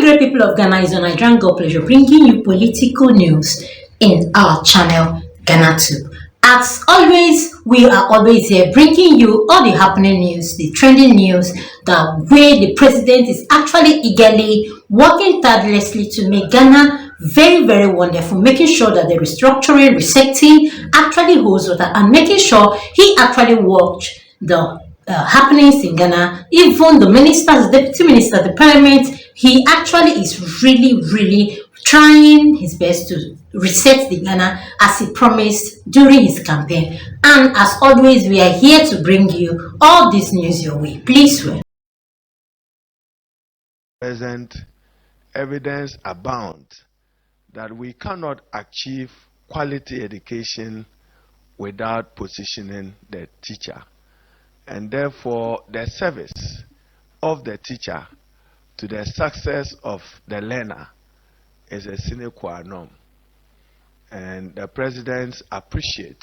great people of Ghana, it's an Nigerian ₦URPRISES bringing you political news in our channel, Ghanatube. As always, we are always here bringing you all the happening news, the trending news, the way the president is actually eagerly working tirelessly to make Ghana very, very wonderful, making sure that the restructuring, resetting actually holds water, and making sure he actually watched the happenings in Ghana. Even the ministers, the deputy minister, the parliament, he actually is really trying his best to reset the Ghana as he promised during his campaign. And as always, we are here to bring you all this news your way. Please wait. Present evidence abound that we cannot achieve quality education without positioning the teacher, and therefore the service of the teacher to the success of the learner is a sine qua non. And the presidents appreciate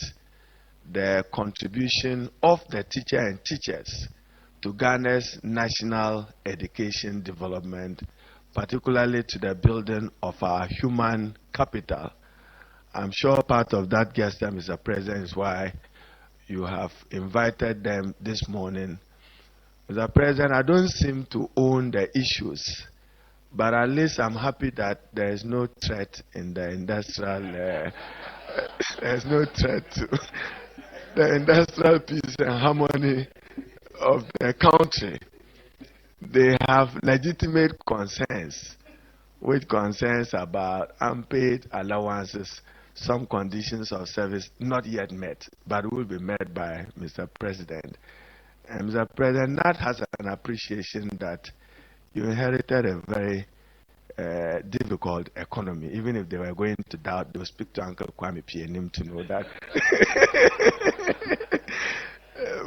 the contribution of the teacher and teachers to Ghana's national education development, particularly to the building of our human capital. I'm sure part of that guest, Mr. President, is why you have invited them this morning. Mr. President, I don't seem to own the issues, but at least I'm happy that there is no threat in the industrial, there is no threat to the industrial peace and harmony of the country. They have legitimate concerns, which concerns about unpaid allowances, some conditions of service not yet met, but will be met by Mr. President. And Mr. President, that has an appreciation that you inherited a very difficult economy. Even if they were going to doubt, they'll speak to Uncle Kwame Pienim to know that.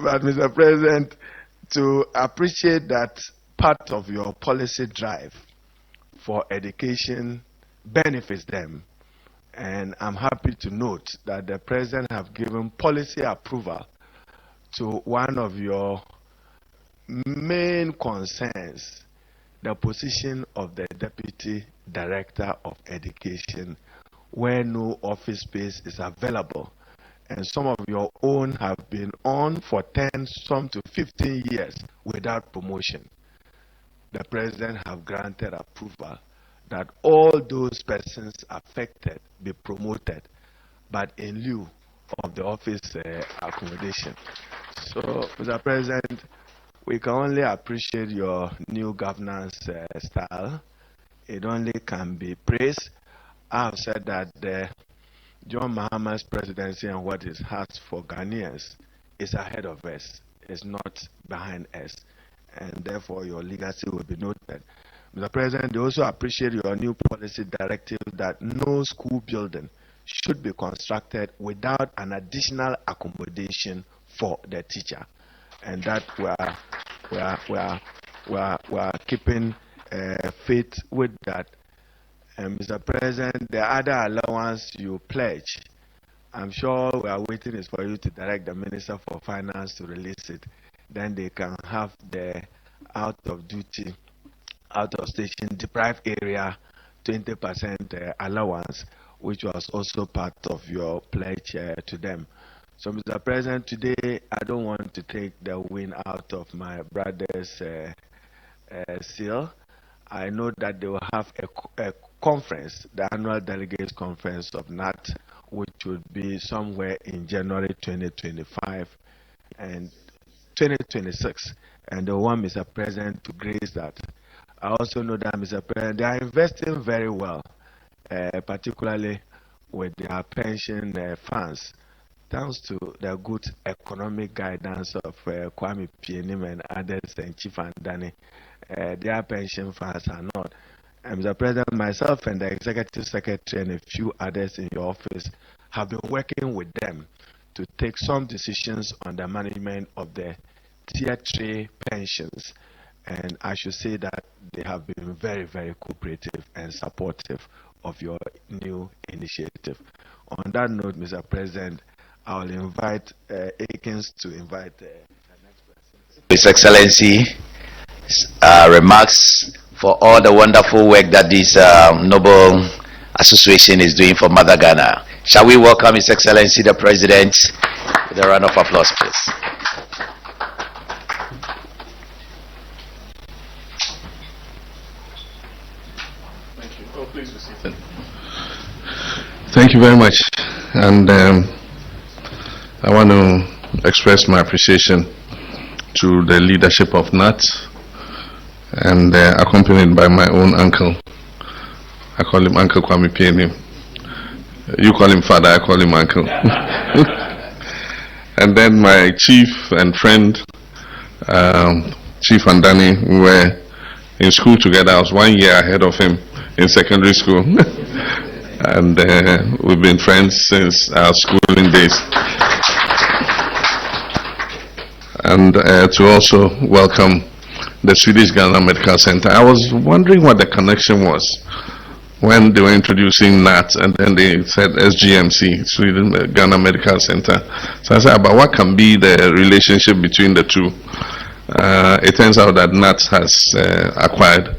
But Mr. President, to appreciate that part of your policy drive for education benefits them. And I'm happy to note that the President have given policy approval to one of your main concerns, the position of the Deputy Director of Education, where no office space is available. And some of your own have been on for 10, some to 15 years without promotion. The President have granted approval that all those persons affected be promoted, but in lieu of the office accommodation. So, Mr. President, we can only appreciate your new governance style. It only can be praised. I have said that John Mahama's presidency and what it has for Ghanaians is ahead of us, is not behind us, and therefore your legacy will be noted. Mr. President, they also appreciate your new policy directive that no school building should be constructed without an additional accommodation for the teacher, and that we are keeping faith with that. And Mr. President, the other allowance you pledge, I'm sure we are waiting is for you to direct the Minister for Finance to release it. Then they can have the out of duty, out of station deprived area 20% allowance, which was also part of your pledge to them. So, Mr. President, today I don't want to take the wind out of my brother's seal. I know that they will have a conference, the annual delegates conference of NAT, which would be somewhere in January 2025 and 2026, and they want Mr. President to grace that. I also know that, Mr. President, they are investing very well, particularly with their pension funds, thanks to the good economic guidance of Kwame Pienim and others and Chief Andani. Their pension funds are not. And Mr. President, myself and the Executive Secretary and a few others in your office have been working with them to take some decisions on the management of the Tier 3 pensions. And I should say that they have been very cooperative and supportive of your new initiative. On that note, Mr. President, I will invite Akins to invite the next person. His Excellency remarks for all the wonderful work that this noble association is doing for Mother Ghana. Shall we welcome His Excellency the President with a round of applause, please? Thank you. Oh, please be seated. Thank you very much. And I want to express my appreciation to the leadership of NAT, and accompanied by my own uncle. I call him Uncle Kwame Pieni. You call him father, I call him uncle. And then my chief and friend, Chief Andani, we were in school together. I was 1 year ahead of him in secondary school. And we've been friends since our schooling days. And to also welcome the Swedish Ghana Medical Center. I was wondering what the connection was when they were introducing NAT, and then they said SGMC, Sweden Ghana Medical Center. So I said, but what can be the relationship between the two? It turns out that NAT has acquired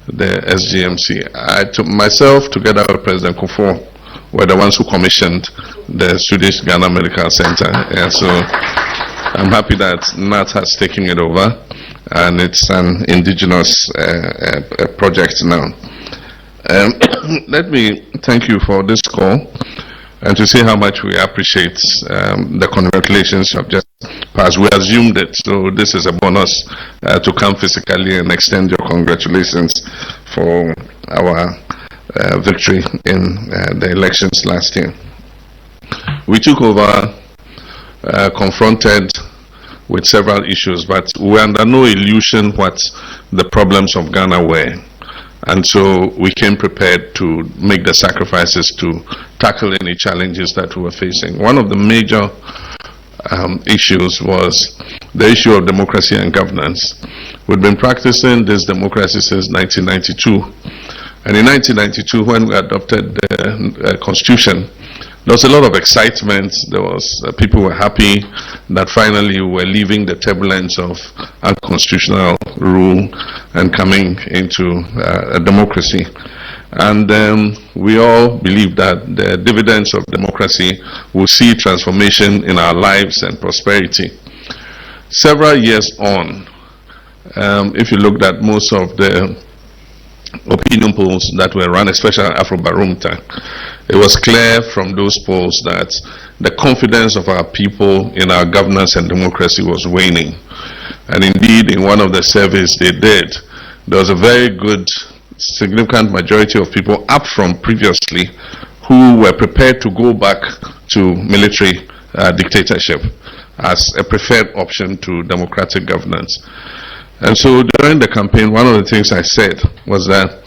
the SGMC. Myself, together with President Kufuor, were the ones who commissioned the Swedish Ghana Medical Center. And so I'm happy that NAT has taken it over, and it's an indigenous project now. Let me thank you for this call and to say how much we appreciate the congratulations you have just passed. We assumed it, so this is a bonus to come physically and extend your congratulations for our victory in the elections last year. We took over, confronted with several issues, but we were under no illusion what the problems of Ghana were. And so we came prepared to make the sacrifices to tackle any challenges that we were facing. One of the major issues was the issue of democracy and governance. We've been practicing this democracy since 1992. And in 1992, when we adopted the constitution, there was a lot of excitement. There was people were happy that finally we were leaving the turbulence of unconstitutional rule and coming into a democracy. And we all believe that the dividends of democracy will see transformation in our lives and prosperity. Several years on, if you looked at most of the opinion polls that were run, especially Afrobarometer, it was clear from those polls that the confidence of our people in our governance and democracy was waning. And indeed, in one of the surveys they did, there was a very good, significant majority of people, up from previously, who were prepared to go back to military dictatorship as a preferred option to democratic governance. And so during the campaign, one of the things I said was that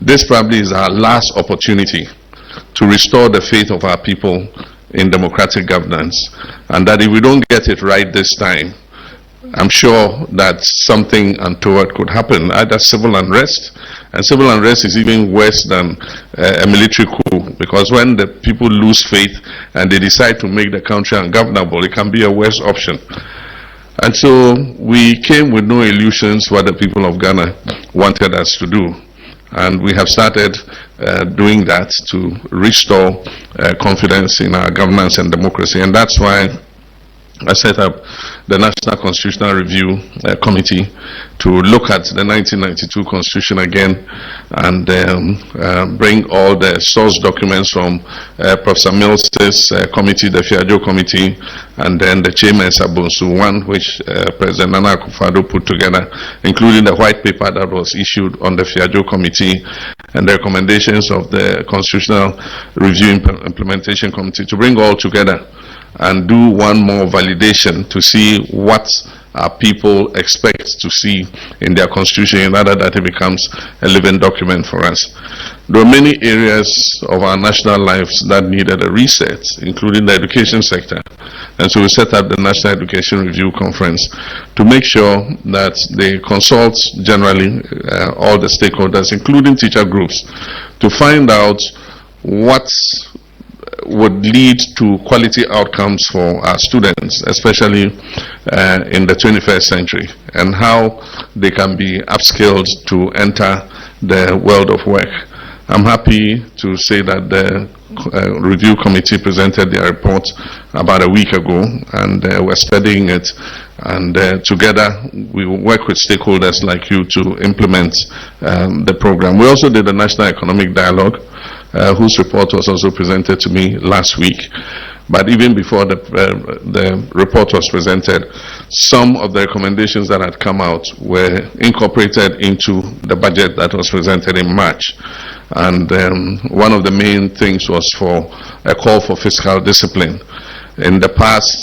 this probably is our last opportunity to restore the faith of our people in democratic governance, and that if we don't get it right this time, I'm sure that something untoward could happen, either civil unrest, and civil unrest is even worse than a military coup, because when the people lose faith and they decide to make the country ungovernable, it can be a worse option. And so we came with no illusions what the people of Ghana wanted us to do. And we have started doing that to restore confidence in our governance and democracy. And that's why I set up the National Constitutional Review Committee to look at the 1992 Constitution again and bring all the source documents from Professor Mill's committee, the Fiajo Committee, and then the Chairman Sabonsu one, which President Nana Akufo-Addo put together, including the white paper that was issued on the Fiajo Committee and the recommendations of the Constitutional Review Implementation Committee, to bring all together and do one more validation to see what our people expect to see in their constitution in order that it becomes a living document for us. There are many areas of our national lives that needed a reset, including the education sector. And so we set up the National Education Review Conference to make sure that they consult generally all the stakeholders, including teacher groups, to find out would lead to quality outcomes for our students, especially in the 21st century, and how they can be upskilled to enter the world of work. I'm happy to say that the review committee presented their report about a week ago, and we're studying it, and together we will work with stakeholders like you to implement the program. We also did a National Economic Dialogue, whose report was also presented to me last week. But even before the report was presented, some of the recommendations that had come out were incorporated into the budget that was presented in March. And one of the main things was for a call for fiscal discipline. In the past,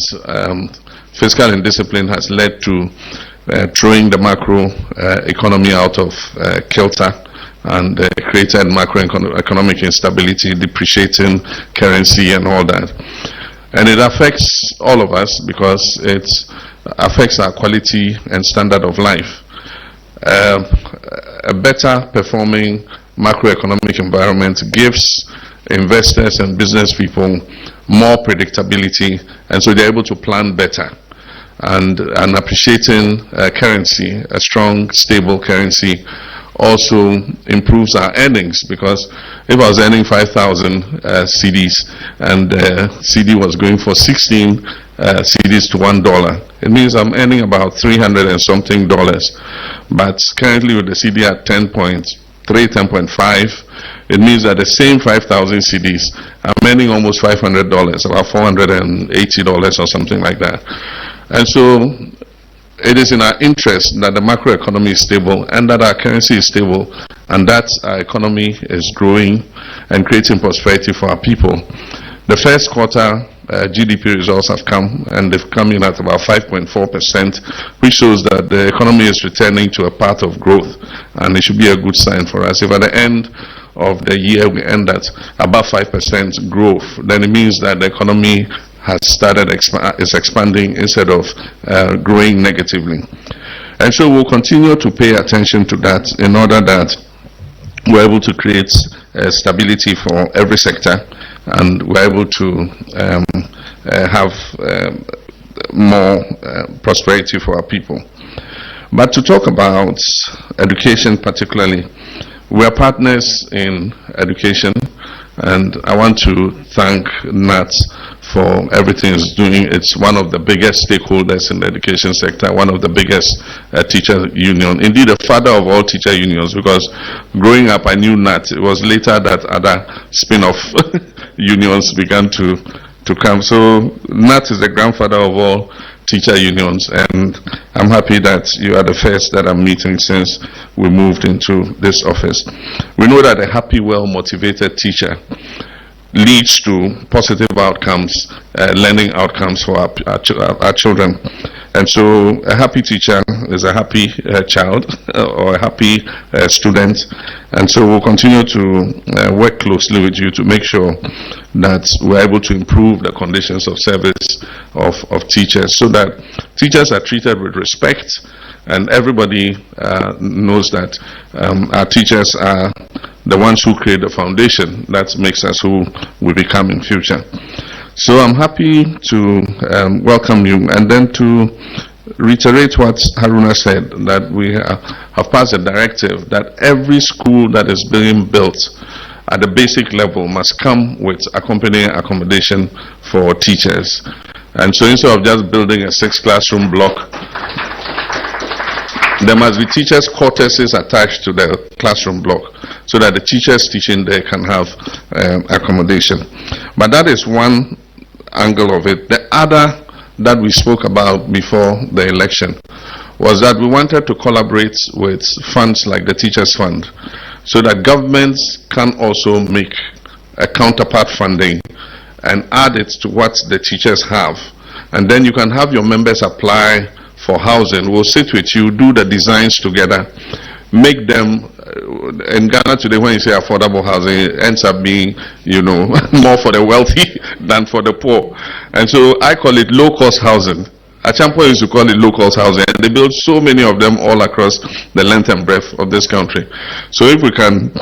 fiscal indiscipline has led to throwing the macro economy out of kilter, and created macroeconomic instability, depreciating currency and all that. And it affects all of us because it affects our quality and standard of life. A better performing macroeconomic environment gives investors and business people more predictability, and so they're able to plan better. And an appreciating currency, a strong, stable currency, also improves our earnings, because if I was earning 5,000 CDs and CD was going for 16 CDs to $1, it means I'm earning about $300 and something. But currently with the CD at 10.3, 10.5, it means that the same 5,000 CDs, I'm earning almost $500, about $480 or something like that. And so it is in our interest that the macroeconomy is stable and that our currency is stable and that our economy is growing and creating prosperity for our people. The first quarter GDP results have come, and they've come in at about 5.4%, which shows that the economy is returning to a path of growth, and it should be a good sign for us. If at the end of the year we end at above 5% growth, then it means that the economy has started expanding instead of growing negatively. And so we'll continue to pay attention to that in order that we're able to create stability for every sector, and we're able to have more prosperity for our people. But to talk about education particularly, we are partners in education, and I want to thank NAT for everything it's doing. It's one of the biggest stakeholders in the education sector, one of the biggest teacher union, indeed the father of all teacher unions, because growing up I knew NAT. It was later that other spin-off unions began to come. So NAT is the grandfather of all teacher unions, and I'm happy that you are the first that I'm meeting since we moved into this office. We know that a happy, well-motivated teacher leads to positive outcomes, learning outcomes for our children. And so a happy teacher is a happy child or a happy student. And so we'll continue to work closely with you to make sure that we're able to improve the conditions of service of teachers, so that teachers are treated with respect, and everybody knows that our teachers are the ones who create the foundation that makes us who we become in future. So I'm happy to welcome you, and then to reiterate what Haruna said, that we have passed a directive that every school that is being built at the basic level must come with accompanying accommodation for teachers. And so instead of just building a 6-classroom block, there must be teachers' quarters attached to the classroom block, so that the teachers teaching there can have accommodation. But that is one angle of it. The other that we spoke about before the election was that we wanted to collaborate with funds like the Teachers Fund, so that governments can also make a counterpart funding and add it to what the teachers have. And then you can have your members apply for housing. We'll sit with you, do the designs together, make them. In Ghana today, when you say affordable housing, it ends up being, more for the wealthy than for the poor. And so I call it low-cost housing. Achampo used to call it low-cost housing. And they build so many of them all across the length and breadth of this country. So if we can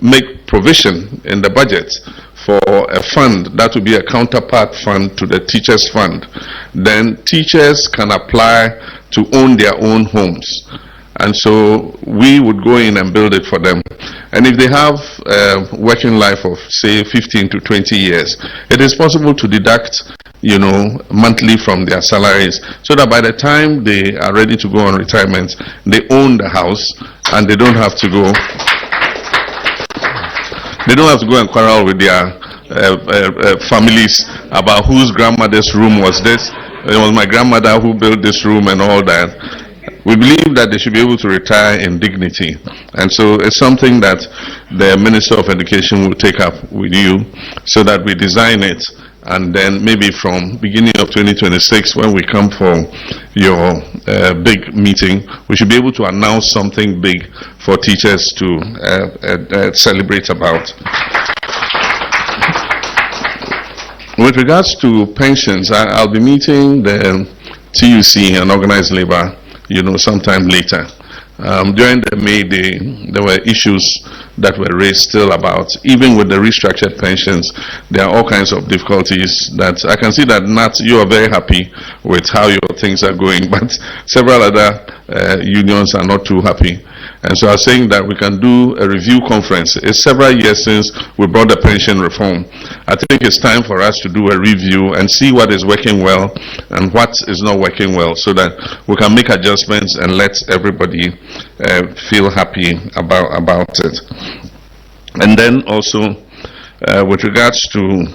make provision in the budget for a fund that will be a counterpart fund to the teachers fund, then teachers can apply to own their own homes. And so we would go in and build it for them. And if they have a working life of, say, 15 to 20 years, it is possible to deduct, monthly from their salaries, so that by the time they are ready to go on retirement, they own the house and they don't have to go. They don't have to go and quarrel with their families about whose grandmother's room was this. It was my grandmother who built this room and all that. We believe that they should be able to retire in dignity. And so it's something that the Minister of Education will take up with you so that we design it. And then maybe from beginning of 2026, when we come for your big meeting, we should be able to announce something big for teachers to celebrate about. With regards to pensions, I'll be meeting the TUC and organized labor, sometime later. During the May Day, there were issues that were raised still about, even with the restructured pensions, there are all kinds of difficulties that I can see that Nat, you are very happy with how your things are going, but several other unions are not too happy. And so I was saying that we can do a review conference. It's several years since we brought the pension reform. I think it's time for us to do a review and see what is working well and what is not working well, so that we can make adjustments and let everybody feel happy about it. And then also, with regards to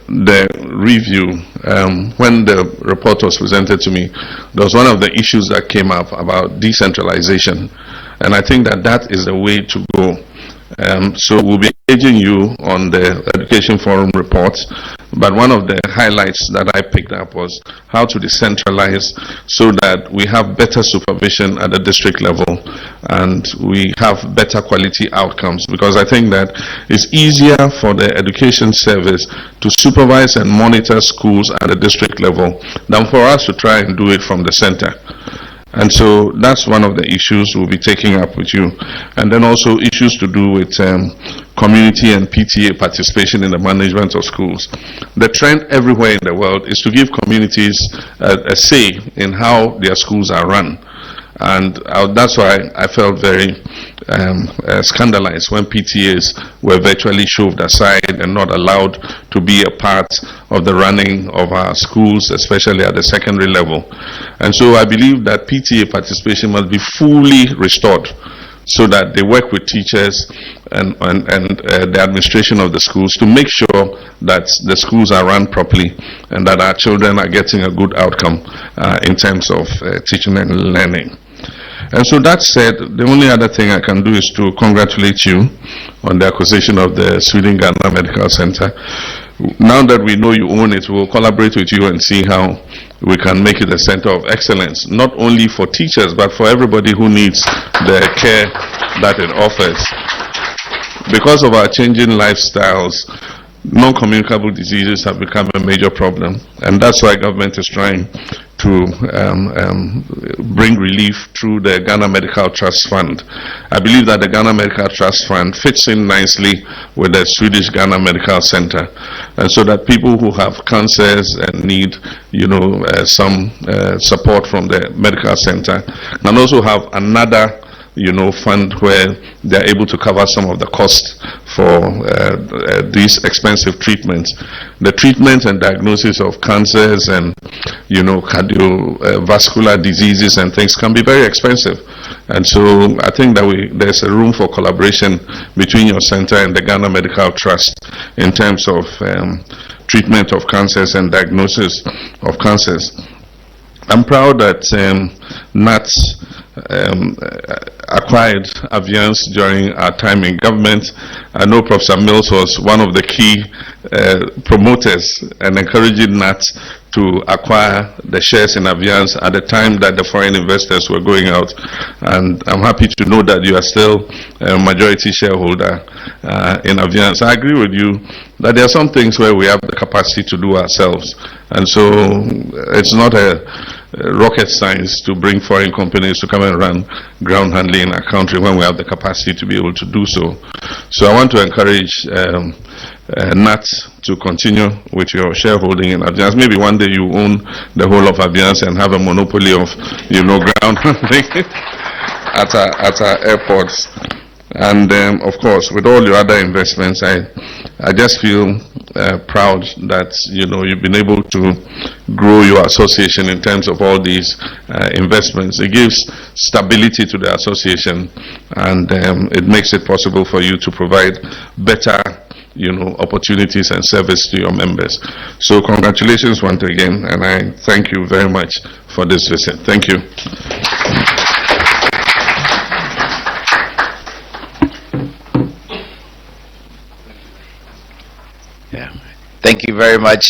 the review, when the report was presented to me, there was one of the issues that came up about decentralization, and I think that that is the way to go. So we'll be engaging you on the Education Forum report, but one of the highlights that I picked up was how to decentralize so that we have better supervision at the district level and we have better quality outcomes, because I think that it's easier for the education service to supervise and monitor schools at the district level than for us to try and do it from the center. And so that's one of the issues we'll be taking up with you. And then also issues to do with community and PTA participation in the management of schools. The trend everywhere in the world is to give communities a say in how their schools are run. And that's why I felt very scandalized when PTAs were virtually shoved aside and not allowed to be a part of the running of our schools, especially at the secondary level. And so I believe that PTA participation must be fully restored, so that they work with teachers and the administration of the schools to make sure that the schools are run properly and that our children are getting a good outcome in terms of teaching and learning. And so that said, the only other thing I can do is to congratulate you on the acquisition of the Sweden Ghana Medical Center. Now that we know you own it, we'll collaborate with you and see how we can make it a center of excellence, not only for teachers, but for everybody who needs the care that it offers. Because of our changing lifestyles, non-communicable diseases have become a major problem, and that's why government is trying to bring relief through the Ghana Medical Trust Fund. I believe that the Ghana Medical Trust Fund fits in nicely with the Swedish Ghana Medical Center, and so that people who have cancers and need, some support from the medical center can also have another fund where they're able to cover some of the costs for these expensive treatments. The treatment and diagnosis of cancers and, cardiovascular diseases and things can be very expensive. And so I think that there's a room for collaboration between your center and the Ghana Medical Trust in terms of treatment of cancers and diagnosis of cancers. I'm proud that NATS acquired Aviance during our time in government. I know Professor Mills was one of the key promoters and encouraging NATS to acquire the shares in Aviance at the time that the foreign investors were going out. And I'm happy to know that you are still a majority shareholder in Aviance. I agree with you that there are some things where we have the capacity to do ourselves. And so it's not a rocket science to bring foreign companies to come and run ground handling in our country when we have the capacity to be able to do so. So I want to encourage NAT to continue with your shareholding in Aviance. Maybe one day you own the whole of Aviance and have a monopoly of, ground handling at our airports. And of course, with all your other investments, I just feel proud that you've been able to grow your association in terms of all these investments. It gives stability to the association, and it makes it possible for you to provide better opportunities and service to your members. So congratulations once again, and I thank you very much for this visit. Thank you. Thank you very much,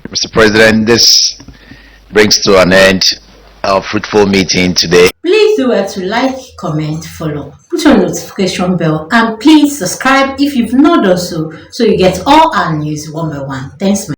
Mr. President. This brings to an end our fruitful meeting today. Please do well to like, comment, follow, put on notification bell, and please subscribe if you've not done so you get all our news one by one. Thanks,